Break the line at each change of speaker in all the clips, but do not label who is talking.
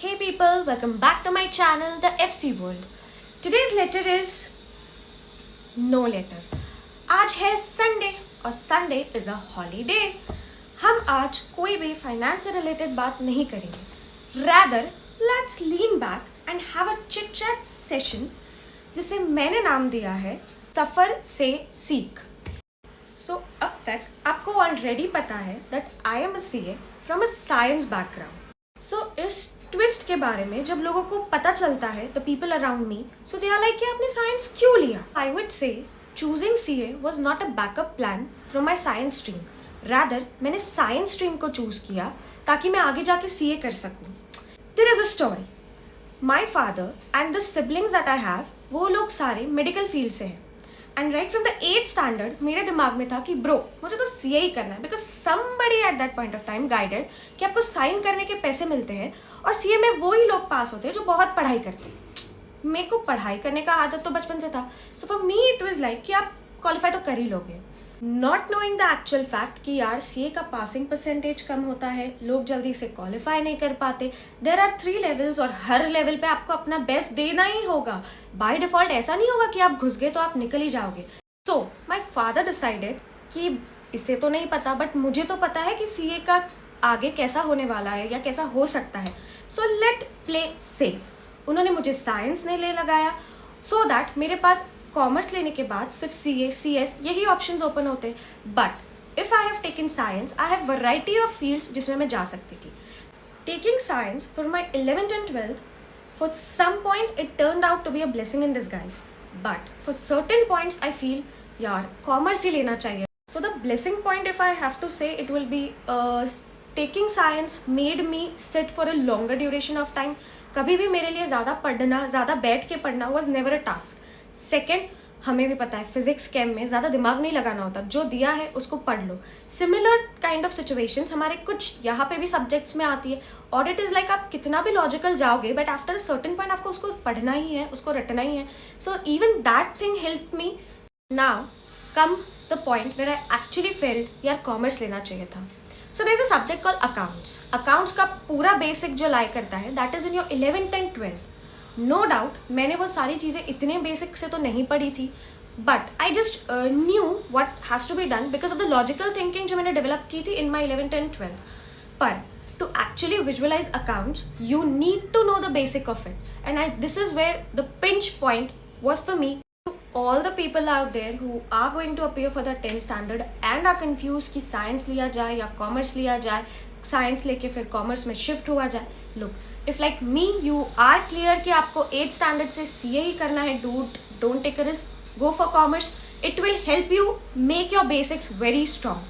Hey people, welcome back to my channel, the FC World. Today's letter is no letter. आज है Sunday और Sunday is a holiday. हम आज कोई भी फाइनेंस से रिलेटेड बात नहीं करेंगे. Rather, let's lean back and have a chit chat session जिसे मैंने नाम दिया है सफर से सीख. सो अब तक आपको ऑलरेडी पता है that I am a CA from a science background. So इस ट्विस्ट के बारे में जब लोगों को पता चलता है the people around me, so they are like कि आपने साइंस क्यों लिया. I would say choosing CA was not a backup plan from my science stream. Rather मैंने साइंस स्ट्रीम को चूज किया ताकि मैं आगे जाके सीए कर सकूं. There is a story. My father and the siblings that I have, वो लोग सारे मेडिकल फील्ड से हैं. And right from the 8th standard मेरे दिमाग में था कि ब्रो मुझे तो सीए ही करना है, because somebody at that point of time guided कि आपको साइन करने के पैसे मिलते हैं और सीए में वो ही लोग पास होते हैं जो बहुत पढ़ाई करते हैं. मेरे को पढ़ाई करने का आदत तो बचपन से था. So for me it was like कि आप क्वालिफाई तो कर ही लोगे. Not knowing the actual fact कि यार सीए का पासिंग परसेंटेज कम होता है, लोग जल्दी से क्वालिफाई नहीं कर पाते. देयर आर 3 लेवल्स और हर लेवल पे आपको अपना बेस्ट देना ही होगा. बाय डिफॉल्ट ऐसा नहीं होगा कि आप घुस गए तो आप निकल ही जाओगे. सो माई फादर डिसाइडेड कि इसे तो नहीं पता बट मुझे तो पता है कि सीए का आगे कैसा होने वाला है या कैसा हो सकता है. So let play safe. उन्होंने मुझे साइंस ने ले लगाया सो दैट मेरे पास कॉमर्स लेने के बाद सिर्फ सीए सीएस यही ऑप्शंस ओपन होते. But if I have taken science I have variety of fields जिसमें मैं जा सकती थी. Taking science for my 11th and 12th, for some point it turned out to be a blessing in disguise. But for certain points I feel यार commerce ही लेना चाहिए. So the blessing point if I have to say it will be taking science made me sit for a longer duration of time. कभी भी मेरे लिए ज़्यादा पढ़ना, ज़्यादा बैठ के पढ़ना was never a task. Second, हमें भी पता है फिजिक्स केम में ज़्यादा दिमाग नहीं लगाना होता, जो दिया है उसको पढ़ लो. सिमिलर काइंड ऑफ सिचुएशंस हमारे कुछ यहाँ पे भी सब्जेक्ट्स में आती है. और इट इज़ लाइक आप कितना भी लॉजिकल जाओगे but after a certain point आपको उसको पढ़ना ही है, उसको रटना ही है. So even that thing help me. Now comes the point where I actually failed यार कॉमर्स लेना चाहिए था. So there is a subject called accounts. Accounts का पूरा बेसिक जो लाई करता है that is in your 11th and 12th. No doubt मैंने वो सारी चीज़ें इतने बेसिक से तो नहीं पढ़ी थी but I just knew what has to be done because of the logical thinking जो मैंने डेवलप की थी इन माई 11th and 12th. पर to actually visualize accounts you need to know the basic of it. And this is where the pinch point was for me. To all the people out there who are going to appear for the 10th standard and are confuse कि science लिया जाए या commerce लिया जाए, science लेके फिर commerce में shift हुआ जाए. Look, if like me you are clear कि आपको 8th स्टैंडर्ड से सीए ही करना है, don't take a risk, go for commerce. It will help you make your basics very strong.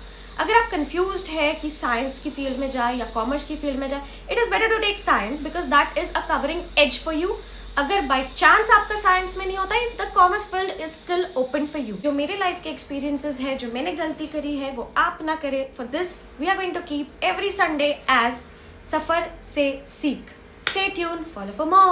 अगर आप कंफ्यूज्ड है कि साइंस की फील्ड में जाए या कॉमर्स की फील्ड में जाए, it is better to take science because that is a covering edge for you. अगर बाई चांस आपका साइंस में नहीं होता है, the commerce field is still open for you. जो मेरे लाइफ के एक्सपीरियंसेस है, जो मैंने गलती करी है वो आप ना करें. For this we are going to keep every Sunday as सफर से सीख. Stay tuned, follow for more.